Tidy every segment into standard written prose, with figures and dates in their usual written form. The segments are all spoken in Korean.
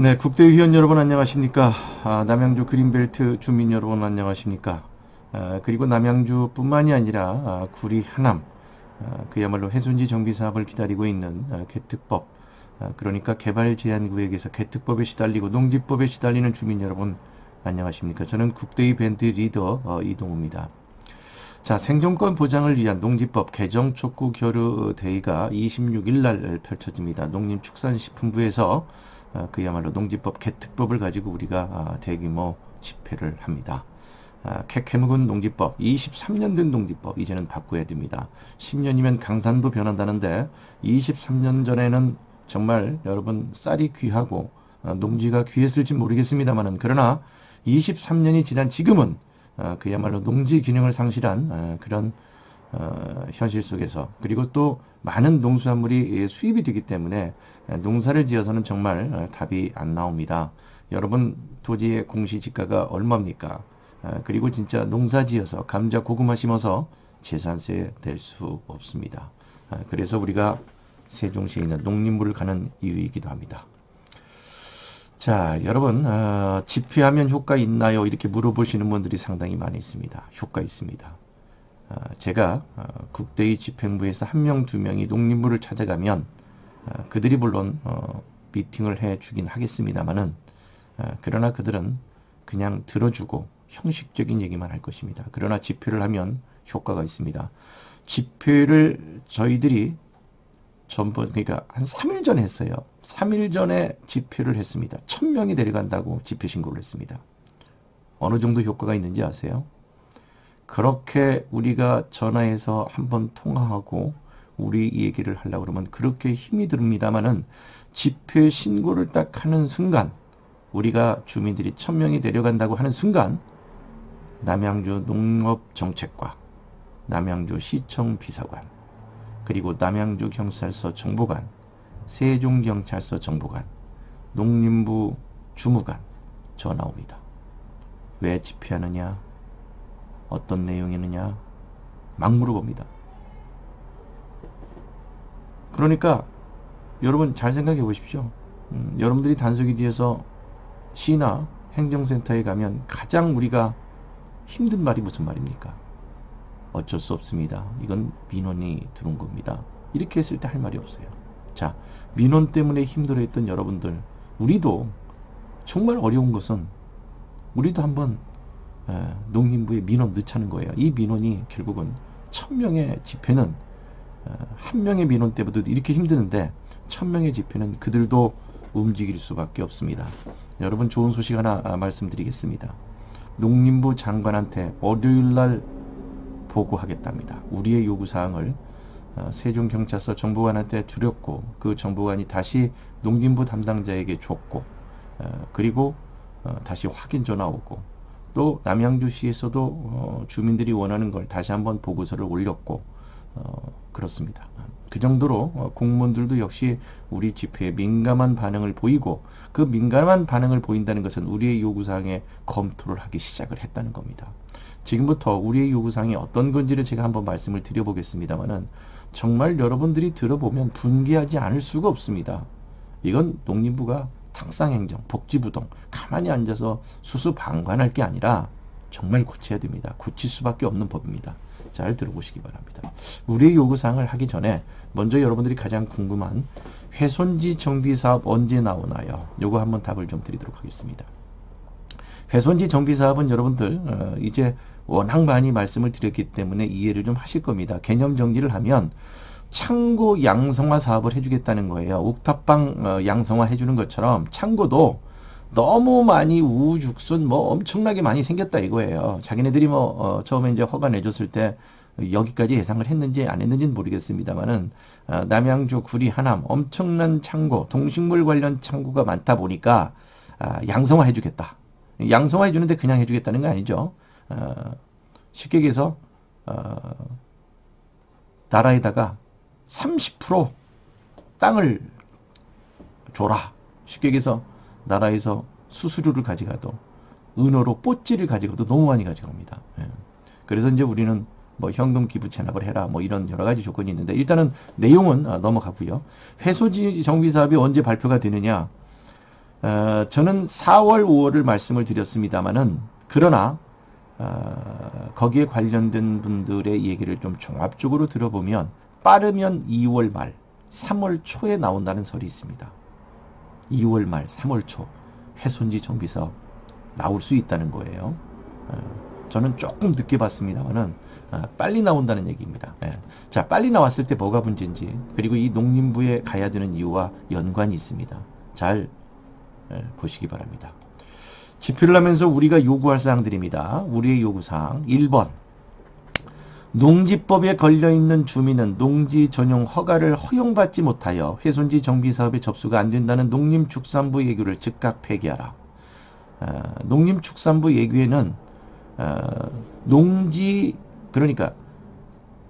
네, 국대의원 여러분 안녕하십니까? 남양주 그린벨트 주민 여러분 안녕하십니까? 그리고 남양주뿐만이 아니라 구리 하남, 그야말로 해순지 정비 사업을 기다리고 있는 개특법, 그러니까 개발 제한 구역에서 개특법에 시달리고 농지법에 시달리는 주민 여러분 안녕하십니까? 저는 국대의 밴드 리더 이동우입니다. 자, 생존권 보장을 위한 농지법 개정 촉구 결의 대의가 26일 날 펼쳐집니다. 농림축산식품부에서 그야말로 농지법 개특법을 가지고 우리가 대규모 집회를 합니다. 캐묵은 농지법, 23년 된 농지법 이제는 바꿔야 됩니다. 10년이면 강산도 변한다는데 23년 전에는 정말 여러분 쌀이 귀하고 농지가 귀했을지 모르겠습니다만은, 그러나 23년이 지난 지금은 그야말로 농지 균형을 상실한 그런 현실 속에서, 그리고 또 많은 농수산물이 수입이 되기 때문에 농사를 지어서는 정말 답이 안 나옵니다. 여러분, 토지의 공시지가가 얼마입니까? 그리고 진짜 농사 지어서 감자 고구마 심어서 재산세 될 수 없습니다. 그래서 우리가 세종시에 있는 농림부를 가는 이유이기도 합니다. 자, 여러분, 집회하면 효과 있나요? 이렇게 물어보시는 분들이 상당히 많이 있습니다. 효과 있습니다. 제가 국대의 집행부에서 한 명, 두 명이 농림부를 찾아가면 그들이 물론 미팅을 해주긴 하겠습니다만은, 그러나 그들은 그냥 들어주고 형식적인 얘기만 할 것입니다. 그러나 집회를 하면 효과가 있습니다. 집회를 저희들이 전부, 그러니까 한 3일 전에 했어요. 3일 전에 집회를 했습니다. 1000명이 데려간다고 집회 신고를 했습니다. 어느 정도 효과가 있는지 아세요? 그렇게 우리가 전화해서 한번 통화하고 우리 얘기를 하려고 그러면 그렇게 힘이 듭니다만은, 집회 신고를 딱 하는 순간, 우리가 주민들이 1000명이 데려간다고 하는 순간, 남양주 농업정책과 남양주 시청 비서관, 그리고 남양주 경찰서 정보관, 세종경찰서 정보관, 농림부 주무관 전화 옵니다. 왜 집회하느냐? 어떤 내용이느냐? 막 물어봅니다. 그러니까 여러분 잘 생각해 보십시오. 여러분들이 단속이 뒤에서 시나 행정센터에 가면 가장 우리가 힘든 말이 무슨 말입니까? 어쩔 수 없습니다. 이건 민원이 들어온 겁니다. 이렇게 했을 때 할 말이 없어요. 자, 민원 때문에 힘들어했던 여러분들, 우리도 정말 어려운 것은 우리도 한번 농림부에 민원 넣자는 거예요. 이 민원이 결국은 1000명의 집회는 한 명의 민원 때부터 이렇게 힘드는데 1000명의 집회는 그들도 움직일 수밖에 없습니다. 여러분, 좋은 소식 하나 말씀드리겠습니다. 농림부 장관한테 월요일날 보고하겠답니다. 우리의 요구사항을 세종경찰서 정보관한테 드렸고, 그 정보관이 다시 농림부 담당자에게 줬고, 그리고 다시 확인 전화 오고, 또 남양주시에서도 주민들이 원하는 걸 다시 한번 보고서를 올렸고, 그렇습니다. 그 정도로 공무원들도 역시 우리 집회에 민감한 반응을 보이고, 그 민감한 반응을 보인다는 것은 우리의 요구사항에 검토를 하기 시작을 했다는 겁니다. 지금부터 우리의 요구사항이 어떤 건지를 제가 한번 말씀을 드려보겠습니다만은, 정말 여러분들이 들어보면 분개하지 않을 수가 없습니다. 이건 농림부가 탁상행정, 복지부동 가만히 앉아서 수수방관할 게 아니라 정말 고쳐야 됩니다. 고칠 수밖에 없는 법입니다. 잘 들어보시기 바랍니다. 우리의 요구사항을 하기 전에 먼저 여러분들이 가장 궁금한 훼손지 정비사업 언제 나오나요? 요거 한번 답을 좀 드리도록 하겠습니다. 훼손지 정비사업은 여러분들 이제 워낙 많이 말씀을 드렸기 때문에 이해를 좀 하실 겁니다. 개념 정리를 하면 창고 양성화 사업을 해주겠다는 거예요. 옥탑방 양성화 해주는 것처럼 창고도 너무 많이 우후죽순 엄청나게 많이 생겼다 이거예요. 자기네들이 처음에 이제 허가 내줬을 때 여기까지 예상을 했는지 안 했는지는 모르겠습니다만은, 남양주 구리 하남 엄청난 창고, 동식물 관련 창고가 많다 보니까 양성화 해주겠다. 양성화 해주는데 그냥 해주겠다는 거 아니죠. 쉽게 얘기해서 나라에다가 30% 땅을 줘라. 쉽게 얘기해서 나라에서 수수료를 가져가도, 은어로 뽀찌를 가져가도 너무 많이 가져갑니다. 그래서 이제 우리는 현금 기부 체납을 해라, 이런 여러 가지 조건이 있는데, 일단은 내용은 넘어가고요. 회수지 정비 사업이 언제 발표가 되느냐? 저는 4월, 5월을 말씀을 드렸습니다만은 그러나 거기에 관련된 분들의 얘기를 좀 종합적으로 들어보면 빠르면 2월 말, 3월 초에 나온다는 설이 있습니다. 2월 말, 3월 초 훼손지 정비사업 나올 수 있다는 거예요. 저는 조금 늦게 봤습니다만은 빨리 나온다는 얘기입니다. 자, 빨리 나왔을 때 뭐가 문제인지, 그리고 이 농림부에 가야 되는 이유와 연관이 있습니다. 잘 보시기 바랍니다. 집회를 하면서 우리가 요구할 사항들입니다. 우리의 요구사항 1번, 농지법에 걸려있는 주민은 농지 전용 허가를 허용받지 못하여 훼손지 정비사업에 접수가 안 된다는 농림축산부 예규를 즉각 폐기하라. 농림축산부 예규에는 그러니까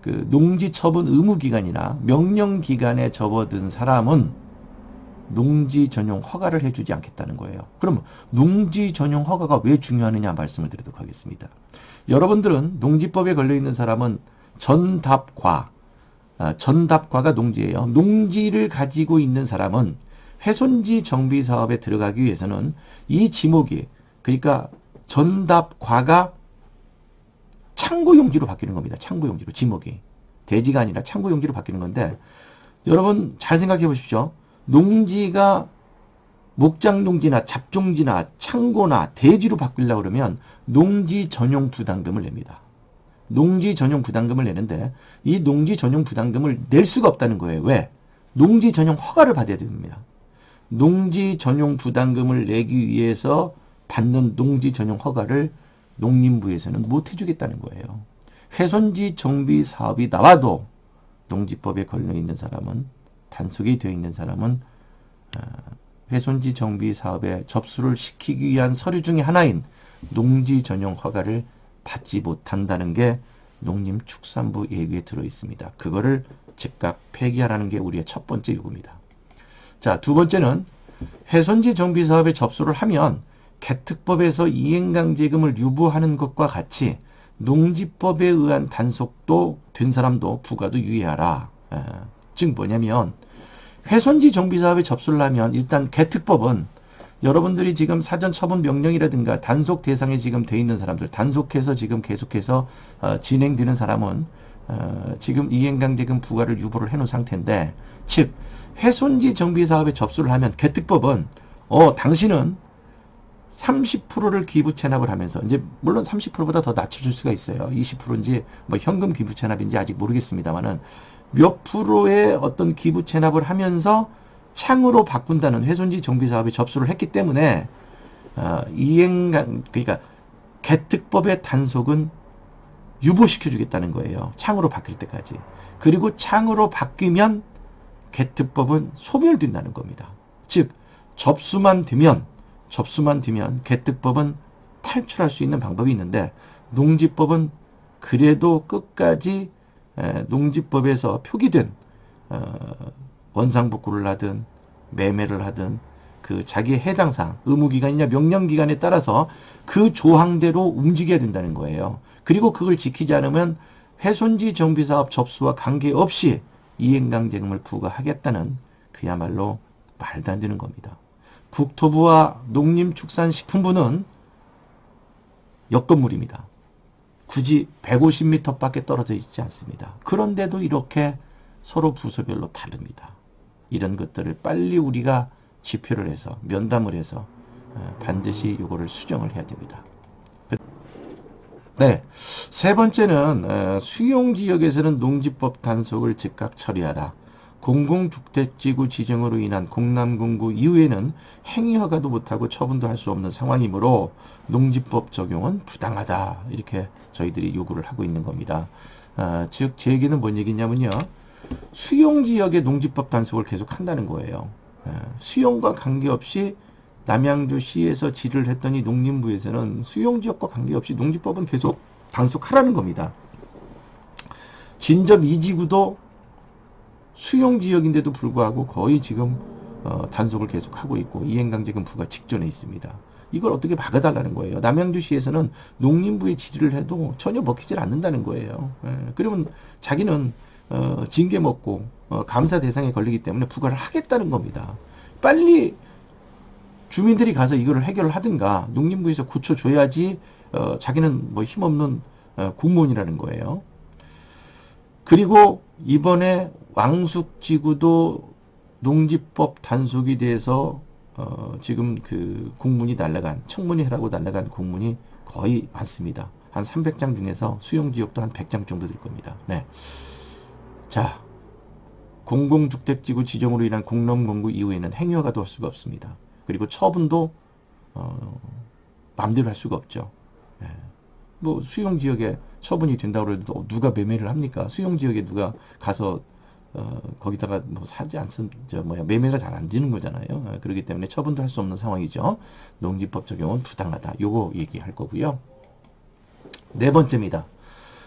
그 농지 처분 의무기간이나 명령기간에 접어든 사람은 농지 전용 허가를 해주지 않겠다는 거예요. 그럼 농지 전용 허가가 왜 중요하느냐 말씀을 드리도록 하겠습니다. 여러분들은 농지법에 걸려있는 사람은 전답과가 농지예요. 농지를 가지고 있는 사람은 훼손지 정비사업에 들어가기 위해서는 이 지목이, 그러니까 전답과가 창고용지로 바뀌는 겁니다. 창고용지로, 지목이 대지가 아니라 창고용지로 바뀌는 건데, 여러분 잘 생각해 보십시오. 농지가 목장농지나 잡종지나 창고나 대지로 바꾸려고 그러면 농지 전용 부담금을 냅니다. 농지 전용 부담금을 내는데 이 농지 전용 부담금을 낼 수가 없다는 거예요. 왜? 농지 전용 허가를 받아야 됩니다. 농지 전용 부담금을 내기 위해서 받는 농지 전용 허가를 농림부에서는 못 해주겠다는 거예요. 훼손지 정비 사업이 나와도 농지법에 걸려있는 사람은, 단속이 되어 있는 사람은 훼손지 정비 사업에 접수를 시키기 위한 서류 중에 하나인 농지 전용 허가를 받지 못한다는 게 농림축산부 예규에 들어 있습니다. 그거를 즉각 폐기하라는 게 우리의 첫 번째 요구입니다. 자, 두 번째는 훼손지 정비 사업에 접수를 하면 개특법에서 이행강제금을 유보하는 것과 같이 농지법에 의한 단속도 된 사람도 부과도 유예하라. 즉 뭐냐면, 훼손지 정비사업에 접수를 하면 일단 개특법은 여러분들이 지금 사전 처분 명령이라든가 단속 대상에 지금 돼 있는 사람들, 단속해서 지금 계속해서 진행되는 사람은 지금 이행강제금 부과를 유보를 해놓은 상태인데, 즉 훼손지 정비사업에 접수를 하면 개특법은 당신은 30%를 기부 체납을 하면서, 이제 물론 30%보다 더 낮춰줄 수가 있어요. 20%인지 뭐 현금 기부 체납인지 아직 모르겠습니다만은 몇 프로의 어떤 기부 체납을 하면서 창으로 바꾼다는 훼손지 정비 사업에 접수를 했기 때문에 그러니까 개특법의 단속은 유보시켜 주겠다는 거예요. 창으로 바뀔 때까지. 그리고 창으로 바뀌면 개특법은 소멸된다는 겁니다. 즉 접수만 되면 개특법은 탈출할 수 있는 방법이 있는데, 농지법은 그래도 끝까지 농지법에서 표기된 원상복구를 하든 매매를 하든 그 자기의 해당사항, 의무기간이냐 명령기간에 따라서 그 조항대로 움직여야 된다는 거예요. 그리고 그걸 지키지 않으면 훼손지 정비사업 접수와 관계없이 이행강제금을 부과하겠다는, 그야말로 말도 안 되는 겁니다. 국토부와 농림축산식품부는 옆건물입니다. 굳이 150m 밖에 떨어져 있지 않습니다. 그런데도 이렇게 서로 부서별로 다릅니다. 이런 것들을 빨리 우리가 집회를 해서 면담을 해서 반드시 이거를 수정을 해야 됩니다. 네, 세 번째는 수용지역에서는 농지법 단속을 즉각 처리하라. 공공주택지구 지정으로 인한 공남공구 이후에는 행위허가도 못하고 처분도 할 수 없는 상황이므로 농지법 적용은 부당하다. 이렇게 저희들이 요구를 하고 있는 겁니다. 즉 제 얘기는 뭔 얘기냐면요, 수용지역의 농지법 단속을 계속 한다는 거예요. 수용과 관계없이 남양주시에서 질의를 했더니 농림부에서는 수용지역과 관계없이 농지법은 계속 단속하라는 겁니다. 진접 2지구도 수용지역인데도 불구하고 거의 지금 단속을 계속하고 있고 이행강제금 부과 직전에 있습니다. 이걸 어떻게 막아달라는 거예요. 남양주시에서는 농림부에 질의를 해도 전혀 먹히질 않는다는 거예요. 그러면 자기는 징계 먹고 감사 대상에 걸리기 때문에 부과를 하겠다는 겁니다. 빨리 주민들이 가서 이거를 해결을 하든가 농림부에서 고쳐줘야지 자기는 뭐 힘없는 공무원이라는 거예요. 그리고 이번에 왕숙지구도 농지법 단속에 대해서 지금 그 공문이 날라간, 청문회라고 날라간 공문이 거의 많습니다. 한 300장 중에서 수용지역도 한 100장 정도 될 겁니다. 네. 자, 공공주택지구 지정으로 인한 공론공고 이후에는 행위허가도 할 수가 없습니다. 그리고 처분도 마음대로 할 수가 없죠. 네. 뭐 수용지역에 처분이 된다고 해도 누가 매매를 합니까? 수용지역에 누가 가서 거기다가 뭐 사지 매매가 잘 안 되는 거잖아요. 그렇기 때문에 처분도 할 수 없는 상황이죠. 농지법 적용은 부당하다. 요거 얘기할 거고요. 네 번째입니다.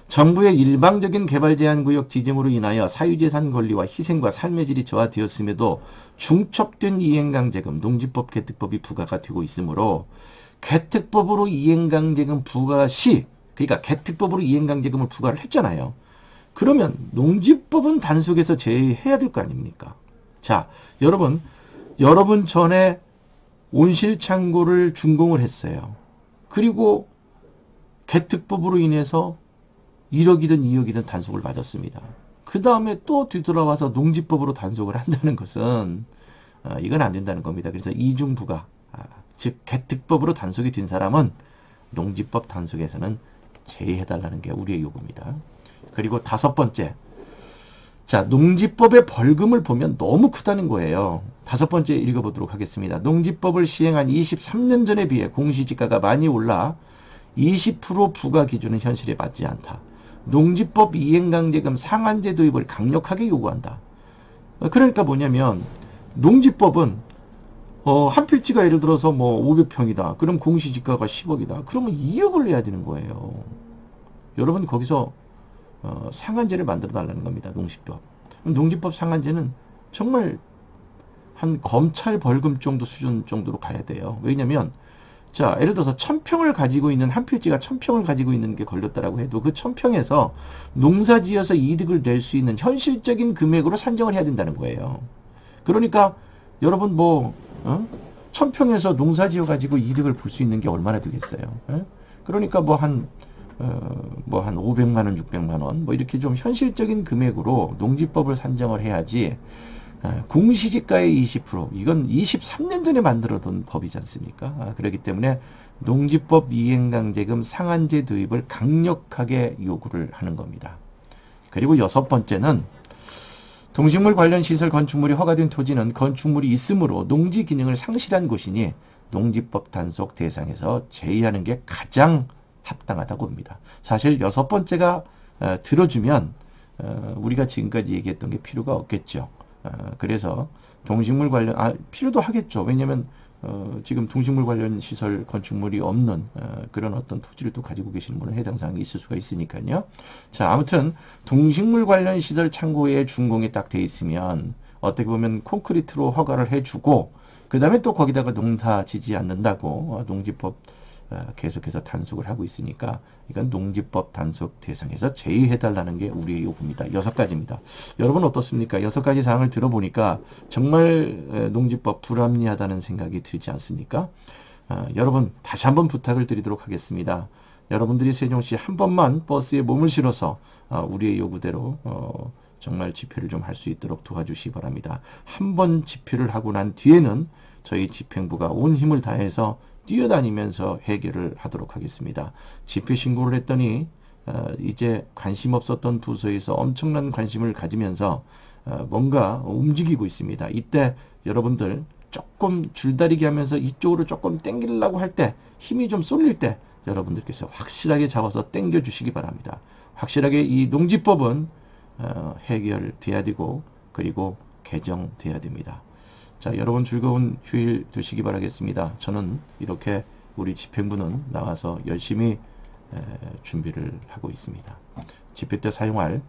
정부의 일방적인 개발제한구역 지정으로 인하여 사유재산 권리와 희생과 삶의 질이 저하되었음에도 중첩된 이행강제금, 농지법 개특법이 부과가 되고 있으므로 개특법으로 이행강제금 부과 시, 그러니까 개특법으로 이행강제금을 부과를 했잖아요. 그러면 농지법은 단속에서 제외해야 될 거 아닙니까? 자, 여러분 전에 온실창고를 준공을 했어요. 그리고 개특법으로 인해서 1억이든 2억이든 단속을 받았습니다. 그 다음에 또 뒤돌아와서 농지법으로 단속을 한다는 것은 이건 안 된다는 겁니다. 그래서 이중부가, 즉 개특법으로 단속이 된 사람은 농지법 단속에서는 제외해달라는 게 우리의 요구입니다. 그리고 다섯 번째, 자, 농지법의 벌금을 보면 너무 크다는 거예요. 다섯 번째 읽어보도록 하겠습니다. 농지법을 시행한 23년 전에 비해 공시지가가 많이 올라 20% 부과 기준은 현실에 맞지 않다. 농지법 이행강제금 상한제 도입을 강력하게 요구한다. 그러니까 뭐냐면 농지법은 한 필지가 예를 들어서 뭐 500평이다. 그럼 공시지가가 10억이다. 그러면 2억을 내야 되는 거예요. 여러분 거기서 상한제를 만들어 달라는 겁니다. 농지법. 농지법 상한제는 정말 한 검찰 벌금 정도 수준 정도로 가야 돼요. 왜냐면 자, 예를 들어서 1000평을 가지고 있는, 한 필지가 1000평을 가지고 있는 게 걸렸다라고 해도 그 1000평에서 농사지어서 이득을 낼 수 있는 현실적인 금액으로 산정을 해야 된다는 거예요. 그러니까 여러분 1000평에서 농사지어 가지고 이득을 볼 수 있는 게 얼마나 되겠어요. 그러니까 한 500만 원, 600만 원 이렇게 좀 현실적인 금액으로 농지법을 산정을 해야지. 공시지가의 20%, 이건 23년 전에 만들어둔 법이지 않습니까? 그렇기 때문에 농지법 이행강제금 상한제 도입을 강력하게 요구를 하는 겁니다. 그리고 여섯 번째는 동식물 관련 시설 건축물이 허가된 토지는 건축물이 있으므로 농지 기능을 상실한 곳이니 농지법 단속 대상에서 제외하는 게 가장 합당하다고 봅니다. 사실 여섯 번째가 들어주면 우리가 지금까지 얘기했던 게 필요가 없겠죠. 그래서 동식물 관련 필요도 하겠죠. 왜냐하면 지금 동식물 관련 시설 건축물이 없는 그런 어떤 토지를 또 가지고 계시는 분은 해당 사항이 있을 수가 있으니까요. 자, 아무튼 동식물 관련 시설 창고에 준공이 딱 돼 있으면 어떻게 보면 콘크리트로 허가를 해주고 그 다음에 또 거기다가 농사 지지 않는다고 농지법 계속해서 단속을 하고 있으니까 이건 농지법 단속 대상에서 제외해달라는 게 우리의 요구입니다. 6가지입니다. 여러분 어떻습니까? 6가지 사항을 들어보니까 정말 농지법 불합리하다는 생각이 들지 않습니까? 여러분 다시 한번 부탁을 드리도록 하겠습니다. 여러분들이 세종시 한 번만 버스에 몸을 실어서 우리의 요구대로 정말 집회를 좀 할 수 있도록 도와주시기 바랍니다. 한 번 집회를 하고 난 뒤에는 저희 집행부가 온 힘을 다해서 뛰어다니면서 해결을 하도록 하겠습니다. 집회 신고를 했더니 이제 관심 없었던 부서에서 엄청난 관심을 가지면서 뭔가 움직이고 있습니다. 이때 여러분들 조금 줄다리기 하면서 이쪽으로 조금 당기려고 할 때 힘이 좀 쏠릴 때 여러분들께서 확실하게 잡아서 당겨 주시기 바랍니다. 확실하게 이 농지법은 해결돼야 되고 그리고 개정돼야 됩니다. 자, 여러분 즐거운 휴일 되시기 바라겠습니다. 저는 이렇게 우리 집행부는 나와서 열심히 준비를 하고 있습니다. 집회 때 사용할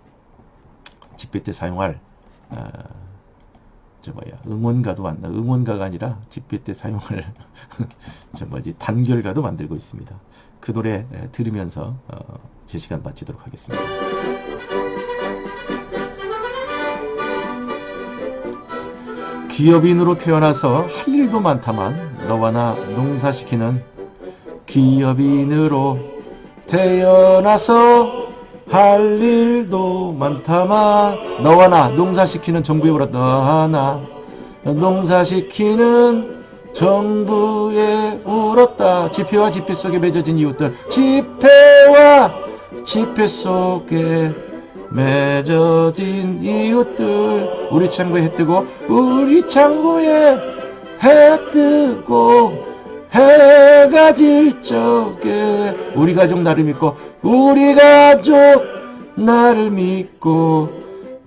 응원가가 아니라 집회 때 사용할 단결가도 만들고 있습니다. 그 노래 들으면서 제 시간 마치도록 하겠습니다. 기업인으로 태어나서 할 일도 많다만 너와 나 농사시키는 기업인으로 태어나서 할 일도 많다마. 너와 나 농사시키는 정부에 울었다. 너와 나 농사시키는 정부에 울었다. 지폐와 지폐 속에 맺어진 이웃들, 지폐와 지폐 속에 맺어진 이웃들. 우리 창고에 해 뜨고 우리 창고에 해 뜨고 해가 질 적에 우리 가족 나를 믿고 우리 가족 나를 믿고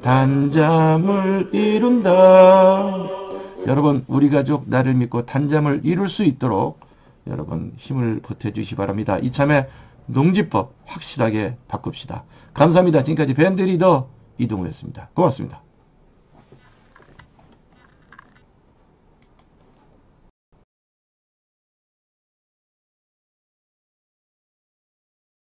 단잠을 이룬다. 여러분, 우리 가족 나를 믿고 단잠을 이룰 수 있도록 여러분 힘을 보태주시기 바랍니다. 이참에 농지법 확실하게 바꿉시다. 감사합니다. 지금까지 밴드리더 이동우였습니다. 고맙습니다.